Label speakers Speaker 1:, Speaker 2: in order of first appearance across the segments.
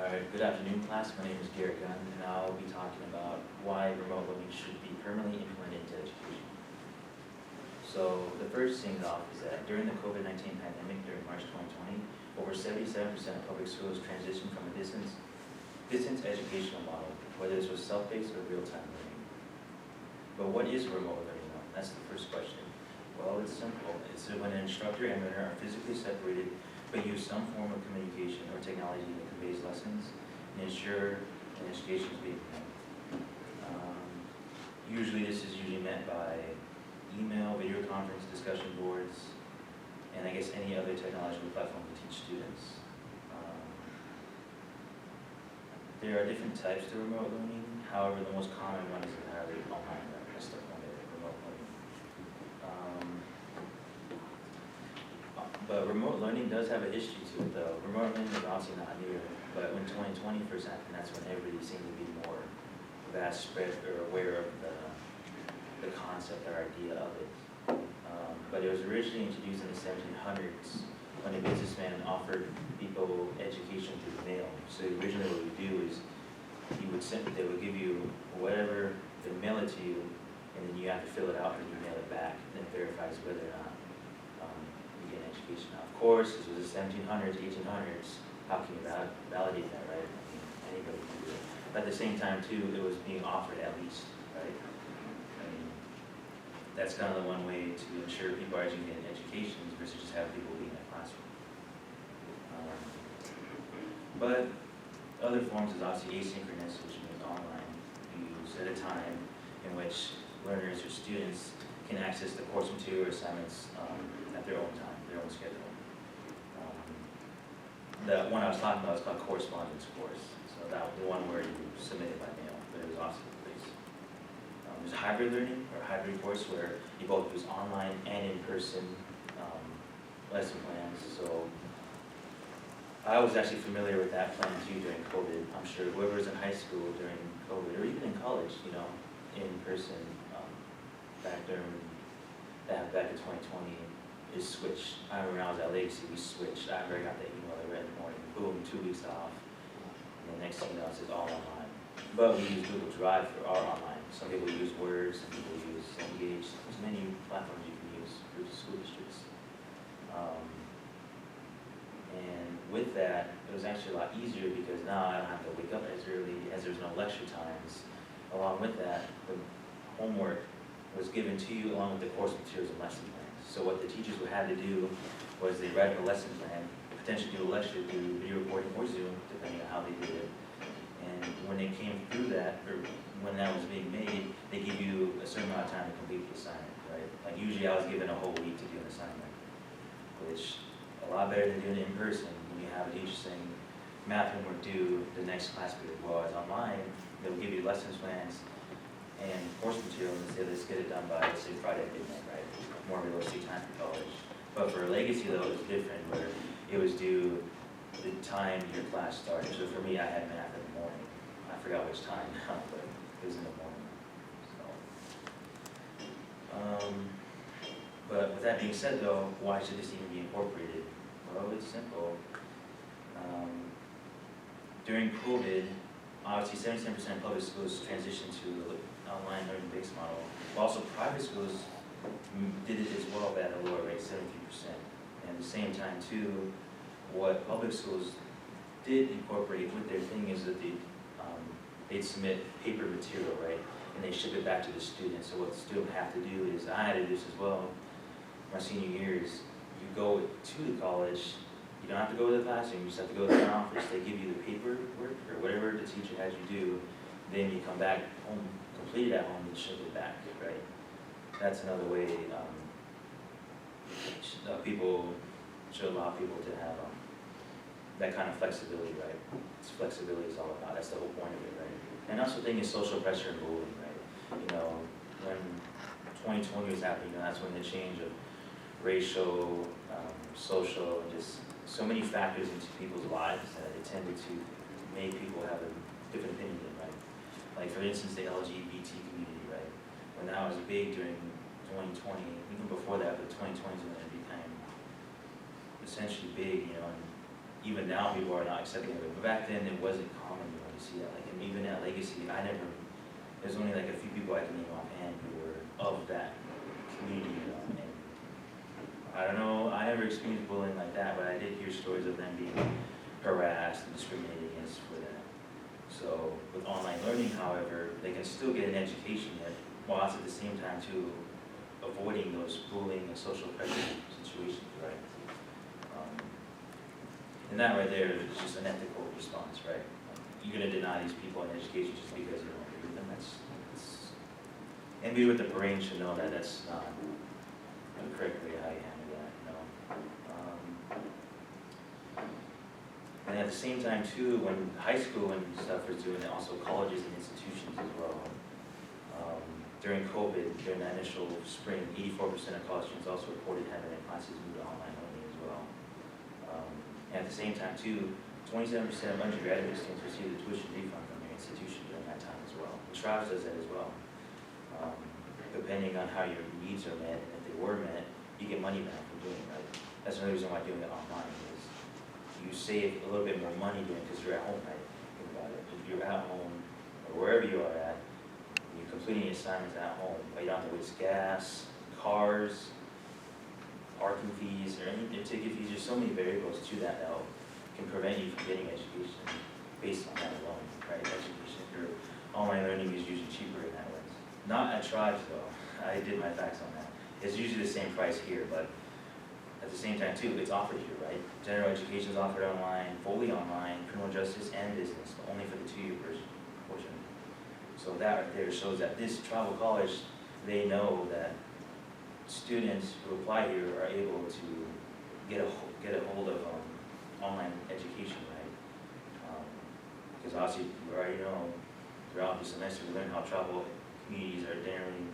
Speaker 1: Alright, good afternoon class, my name is Garrett Gunn, and I'll be talking about why remote learning should be permanently implemented into education. So the first thing off is that during the COVID-19 pandemic during March 2020, over 77% of public schools transitioned from a distance educational model, whether this was self-paced or real-time learning. But what is remote learning though? That's the first question. Well, it's simple. It's when an instructor and learner are physically separated but use some form of communication or technology that conveys lessons and ensure an education is being met. Usually this is meant by email, video conference, discussion boards, and I guess any other technological platform to teach students. There are different types to remote learning. However, the most common one is entirely online learning. That's the one that remote learning. But remote learning does have a history to it though. Remote learning is obviously not new, but when 2020 first happened, that's when everybody seemed to be more vast spread or aware of the concept or idea of it. But it was originally introduced in the 1700s when a businessman offered people education through mail. So originally what we would do is they would give you whatever, they mail it to you, and then you have to fill it out and you mail it back, and it verifies whether or not you get an education. Now, of course, this was the 1700s, 1800s. How can you validate that, right? I mean, anybody can do it. But at the same time, too, it was being offered at least, right? I mean, that's kind of the one way to ensure people are actually getting educations versus just having people be in a classroom. But other forms is obviously asynchronous, which means online. You set a time in which learners or students can access the course material or assignments at their own time, their own schedule. The one I was talking about is called correspondence course. So that was the one where you submit it by mail, but it was also the place. There's hybrid learning or hybrid course where you both use online and in-person lesson plans. So I was actually familiar with that plan too during COVID. I'm sure whoever was in high school during COVID or even in college, you know, in person back in 2020 is switched. I remember when I was at Legacy, we switched. I remember I got that email I read in the morning, boom, 2 weeks off. And the next thing you know, it says all online. But we use Google Drive for our online. Some people use Word, some people use Engage. There's many platforms you can use through the school districts. And with that, it was actually a lot easier because now I don't have to wake up as early as there's no lecture times. Along with that, the homework was given to you along with the course materials and lesson plans. So what the teachers would have to do was they write a lesson plan, potentially do a lecture through video recording or Zoom, depending on how they did it. And when they came through that, or when that was being made, they give you a certain amount of time to complete the assignment, right? Like usually I was given a whole week to do an assignment, which a lot better than doing it in person. When you have a teacher saying math homework due the next class period, well, as online, they'll give you lessons plans and course material and say, let's get it done by, let's say, Friday at midnight, right? More realistic time for college. But for Legacy, though, it was different, where it was due the time your class started. So for me, I had math in the morning. I forgot which time now, but it was in the morning. So, but with that being said, though, why should this even be incorporated? Well, it's simple. During COVID, obviously 77% of public schools transitioned to the online learning-based model. Also, private schools did it as well, but at a lower rate, 73%. And at the same time, too, what public schools did incorporate with their thing is that they'd submit paper material, right? And they ship it back to the student. So what the student would have to do is, I had to do this as well, my senior year is, you go to the college, you don't have to go to the classroom, you just have to go to the office. They give you the paperwork or whatever the teacher has you do, then you come back home, complete it at home, and ship it back, right? That's another way people should allow people to have that kind of flexibility, right? It's flexibility is all about. That's the whole point of it, right? And also, thing is social pressure and bullying, right? You know, when 2020 was happening, that's when the change of racial, social, and just so many factors into people's lives that it tended to make people have a different opinion, right? Like for instance, the LGBT community, right? When that was big during 2020, even before that, but 2020 is when it became essentially big, you know, and even now people are not accepting of it, but back then it wasn't common, you know, to see that, like, and even at Legacy, there's only like a few people I can name offhand who were of that community, you know, and I don't know, I never experienced bullying like that, but I did hear stories of them being harassed and discriminated against for that. So with online learning, however, they can still get an education yet, while at the same time too, avoiding those bullying and social pressure situations, right? And that right there is just an ethical response, right? You're gonna deny these people an education just because you don't agree with them, anybody with the brain should know that that's not the correct way how you handle that, you know? And at the same time too, when high school and stuff was doing it, also colleges and institutions as well. During COVID, during the initial spring, 84% of college students also reported having their classes moved to online learning as well. And at the same time too, 27% of undergraduate students received a tuition refund from their institution during that time as well. And Shrives does that as well. Depending on how your needs are met, and if they were met, you get money back from doing it, right? That's another reason why doing it online is you save a little bit more money doing it because you're at home, right? Think about it. If you're at home, or wherever you are at, you're completing your assignments at home, but you don't have to waste gas, cars, parking fees, or any ticket fees. There's so many variables to that that can prevent you from getting education based on that alone, right? Education through online learning is usually cheaper in that way. Not at Tribes though. I did my facts on that. It's usually the same price here, but at the same time too, it's offered here, right? General education is offered online, fully online, criminal justice and business, but only for the 2-year portion. So that right there shows that this tribal college, they know that students who apply here are able to get a hold of online education, right? Because obviously, you already know, throughout the semester, we learn how tribal communities are generally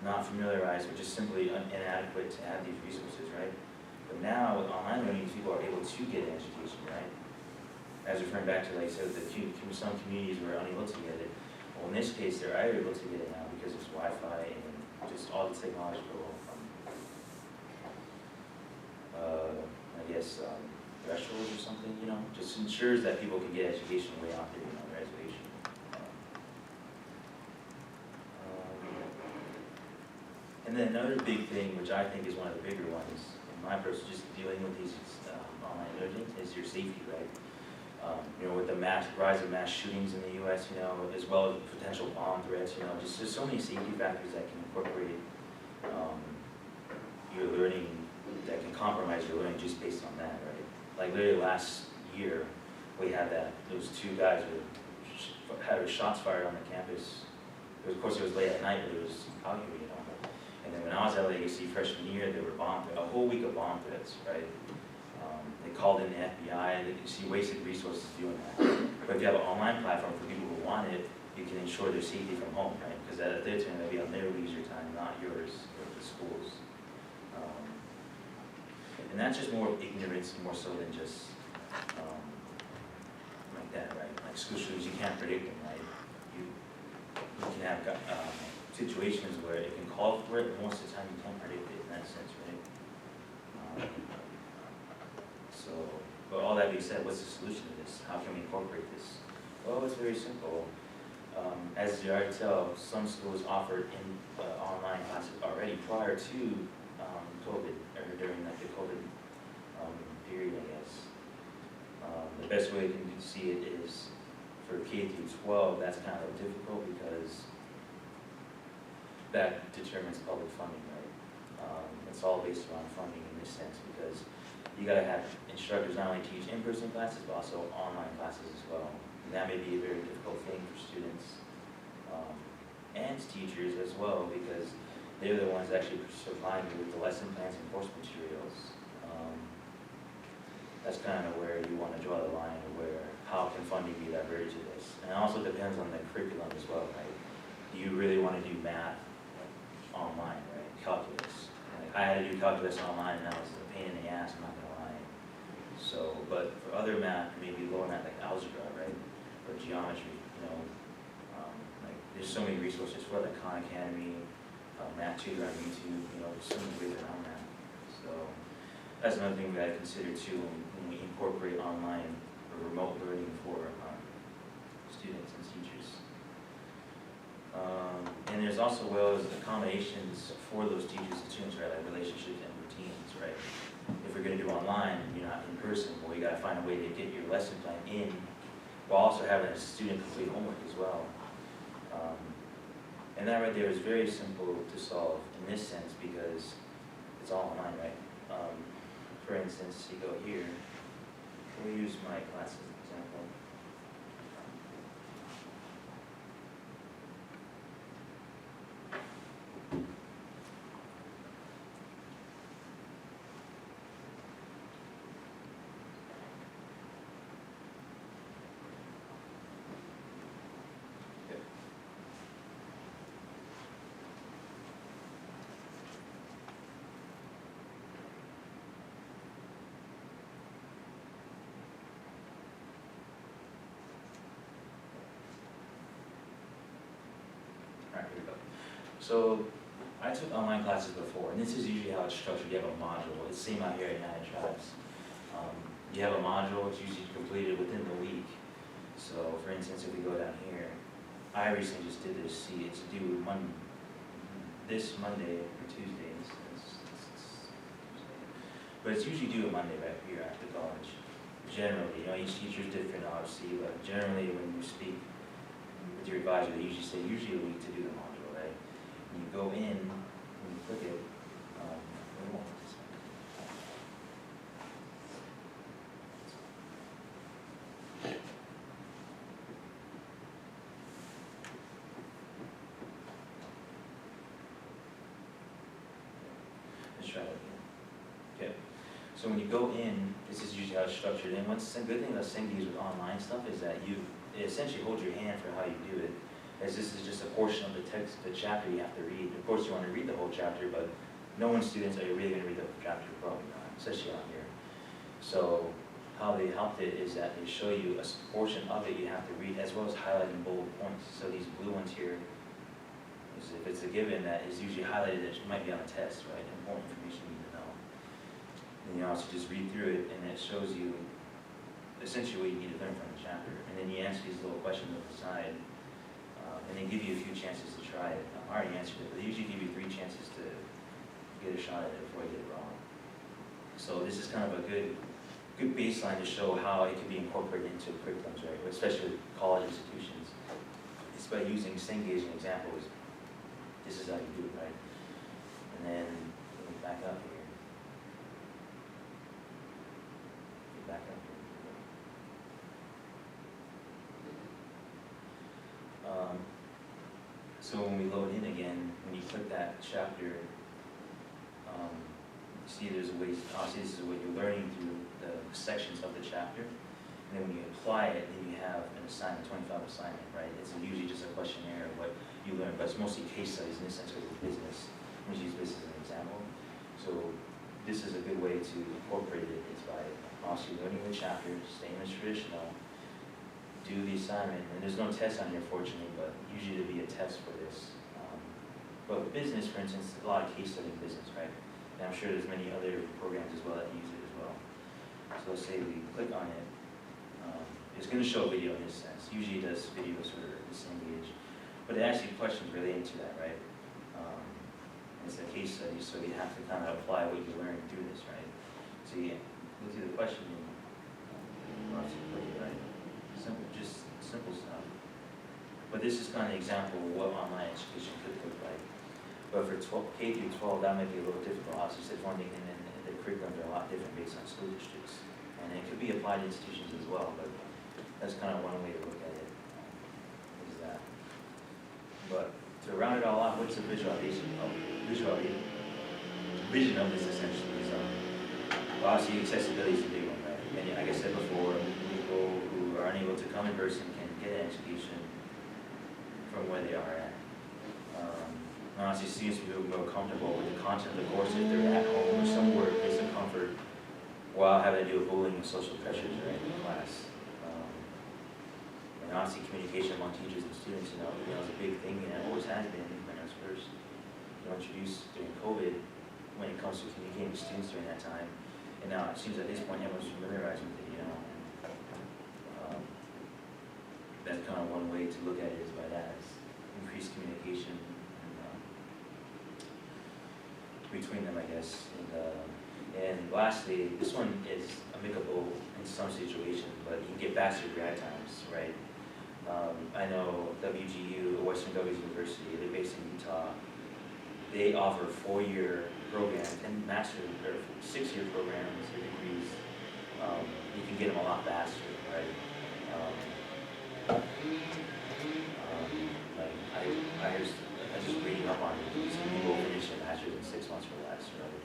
Speaker 1: not familiarized or just simply inadequate to have these resources, right? But now, with online learning, people are able to get an education, right? As referring back to, like I said, some communities were unable to get it. Well, in this case, they're able to get it now because of Wi-Fi and just all the technological, thresholds or something, you know, just ensures that people can get education way out there, you know, reservation. And then another big thing, which I think is one of the bigger ones, in my personal, just dealing with these online learning, is your safety, right? You know, with the rise of mass shootings in the U.S., you know, as well as potential bomb threats, you know, just there's so many safety factors that can incorporate your learning, that can compromise your learning just based on that, right? Like literally last year, we had those 2 guys had their shots fired on the campus. Of course, it was late at night, but it was out here, you know. And then when I was at Legacy freshman year, there were a whole week of bomb threats, right? They called in the FBI, you see wasted resources doing that. But if you have an online platform for people who want it, you can ensure their safety from home, right? Because at their turn, they'll be on their leisure time, not yours or the school's. And that's just more ignorance, more so than just like that, right? Like school shootings, you can't predict them, right? You can have situations where it can call for it, but most of the time you can't predict it in that sense, right? But all that being said, what's the solution to this? How can we incorporate this? Well, it's very simple. As you already tell, some schools offered online classes already prior to COVID, or during like the COVID period, I guess. The best way you can see it is for K through 12, that's kind of difficult because that determines public funding, right? It's all based around funding in this sense because you gotta have instructors not only teach in-person classes, but also online classes as well. And that may be a very difficult thing for students and teachers as well, because they're the ones actually supplying you with the lesson plans and course materials. That's kind of where you want to draw the line of how can funding be diverted to this. And it also depends on the curriculum as well, right? Do you really want to do math online, right? Calculus. Like, I had to do calculus online, and that was a pain in the ass, I'm not going to lie. So, but for other math, maybe lower math like algebra, right? Or geometry, you know, like there's so many resources for it, like Khan Academy, Math Tutor on YouTube, you know, there's so many ways around that. So that's another thing that I consider too when we incorporate online or remote learning for students and teachers. And there's also accommodations for those teachers and students, right, like relationships and routines, right? If we're gonna do online, you're not in person, well, you gotta find a way to get your lesson plan in while also having a student complete homework as well. And that right there is very simple to solve in this sense because it's all online, right? For instance, you go here, we'll use my class as an example. Alright, here we go. So I took online classes before, and this is usually how it's structured. You have a module. It's the same out here at United Tribes. You have a module, it's usually completed within the week. So for instance, if we go down here, I recently just did this, see, it's due this Monday or Tuesday. But it's usually due a Monday right here after college. Generally, each teacher's different obviously, but generally when you speak with your advisor, they usually a week to do the module, right? And you go in, when you click it, let's try that again. Okay. So when you go in, this is usually how it's structured. And what's the good thing about Cengage with online stuff is that it essentially holds your hand for how you do it, as this is just a portion of the text, the chapter you have to read. Of course, you want to read the whole chapter, but knowing students, are you really going to read the whole chapter? Probably not, especially on here. So how they helped it is that they show you a portion of it you have to read, as well as highlighting bold points. So these blue ones here, if it's a given that is usually highlighted, it might be on a test, right? Important information you need to know. And you also just read through it, and it shows you essentially what you need to learn from the chapter. And then you answer these little questions on the side, and they give you a few chances to try it. I already answered it, but they usually give you 3 chances to get a shot at it before you get it wrong. So this is kind of a good baseline to show how it can be incorporated into curriculums, right? Especially with college institutions. It's by using Cengage as an example. This is how you do it, right? And then let me back up here. Back up here. So when we load in again, when you click that chapter, you see there's a way, obviously this is what you're learning through the sections of the chapter. And then when you apply it, then you have an assignment, 25 assignment, right? It's usually just a questionnaire of what you learn, but it's mostly case studies in this sense with business. I'm going to use business as an example. So this is a good way to incorporate it. It's by obviously learning the chapter, same as traditional, do the assignment, and there's no test on here fortunately, but usually there'll be a test for this. But with business, for instance, a lot of case study in business, right? And I'm sure there's many other programs as well that use it as well. So let's say we click on it. It's going to show a video in this sense. Usually it does videos for Cengage, but it actually questions related to that, right? It's a case study, so you have to kind of apply what you learned through this, right? So you go through the question and right? Just simple stuff. But this is kind of an example of what online education could look like. But for K through 12, that might be a little difficult. Obviously, said one thing, and then the curriculums are a lot different based on school districts. And it could be applied to institutions as well, but that's kind of one way to look at it, is that. But to round it all out, what's the vision of this essentially? So, well, obviously, accessibility is a big one, right? And like I said before, people who are unable to come in person can get an education from where they are at. Honestly, students feel more comfortable with the content of the course if they're at home or somewhere a place of comfort while having to deal with bullying and social pressures right, in class. And honestly, communication among teachers and students, is a big thing, and it always has been when it was first introduced during COVID when it comes to communicating with students during that time. And now it seems at this point everyone's familiarized with it, that's kind of one way to look at it is by that, is increased communication between them, I guess. And lastly, this one is amicable in some situations, but you can get faster grad times, right? I know WGU, Western Governors University, they're based in Utah. They offer 4-year programs and master or 6-year programs or degrees. You can get them a lot faster, right? Like I was just reading up on it. Some people finish their master's in 6 months or less, right?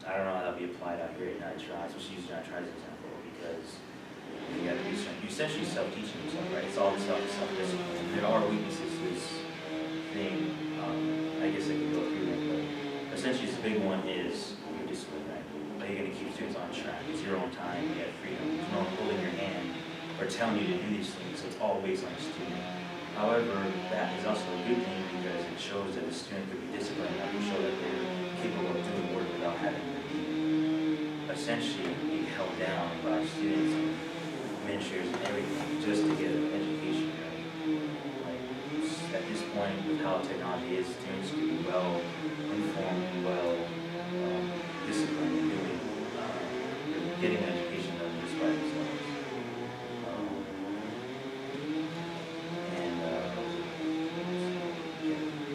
Speaker 1: I don't know how that'll be applied out here at Nitrize, especially using Nitrize as an example, because you got to be you essentially self-teaching yourself, right? It's all self-discipline. There are weaknesses to this thing. I guess I could go through that, but essentially the big one is your discipline, right? Are you going to keep students on track? It's your own time, you have freedom. There's no one holding your hand or telling you to do these things, so it's all based on the student. However, that is also a good thing because it shows that the student could be disciplined enough to show that they're capable of doing work without having to be essentially being held down by students and administrators and everything just to get an education, right? Like, at this point, with how technology is, students can be well informed, well disciplined in doing, getting an education done just by themselves.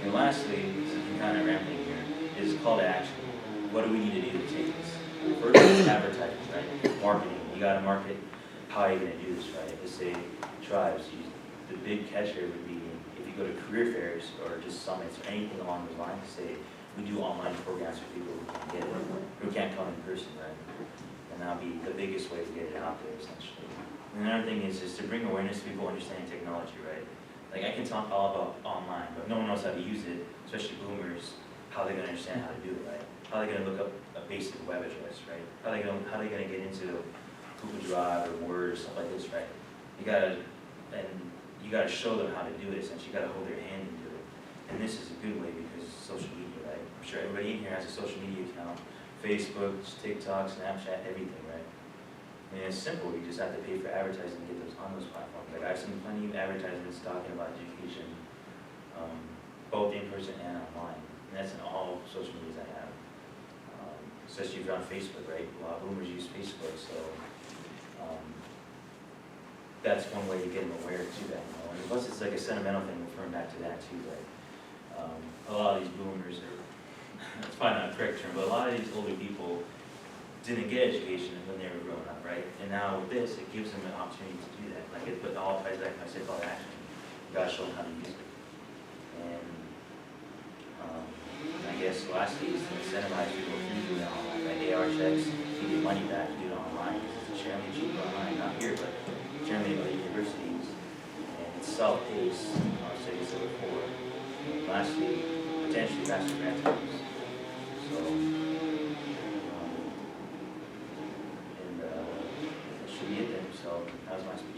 Speaker 1: And lastly, this is kind of rambling here, is call to action. What do we need to do to take this? First is advertising, right? Marketing. You got to market. How are you going to do this, right? Let's say tribes. The big catch here would be if you go to career fairs or just summits or anything along those lines, say we do online programs for people who can't get it, who can't come in person, right? And that'll be the biggest way to get it out there, essentially. And another thing is to bring awareness to people understanding technology, right? Like I can talk all about online, but no one knows how to use it, especially boomers. How are they going to understand how to do it, right? How are they going to look up a basic web address, right? How are they going to get into Google Drive or Word or stuff like this, right? You gotta show them how to do it. Essentially, you gotta hold their hand and do it. And this is a good way because social media, right? I'm sure everybody in here has a social media account: Facebook, TikTok, Snapchat, everything, right? I mean, it's simple. You just have to pay for advertising to get those on those platforms. Like I've seen plenty of advertisements talking about education, both in person and online. And that's in all social medias I have. Especially if you're on Facebook, right? A lot of boomers use Facebook, so that's one way to get them aware to that. And plus, it's like a sentimental thing, referring back to that too, right? A lot of these boomers are, it's probably not a correct term, but a lot of these older people didn't get education when they were growing up, right? And now with this, it gives them an opportunity to do that. Like it put all ties back, I said, call to action. You gotta show them how to use it. And I guess lastly is to incentivize people to do it online. Like AR checks, you get money back to do it online. It's generally cheaper online, not here, but generally by universities. And it's self-paced, I'll say this before. And lastly, potentially faster grant times. So, that should be it then. So that was my speech.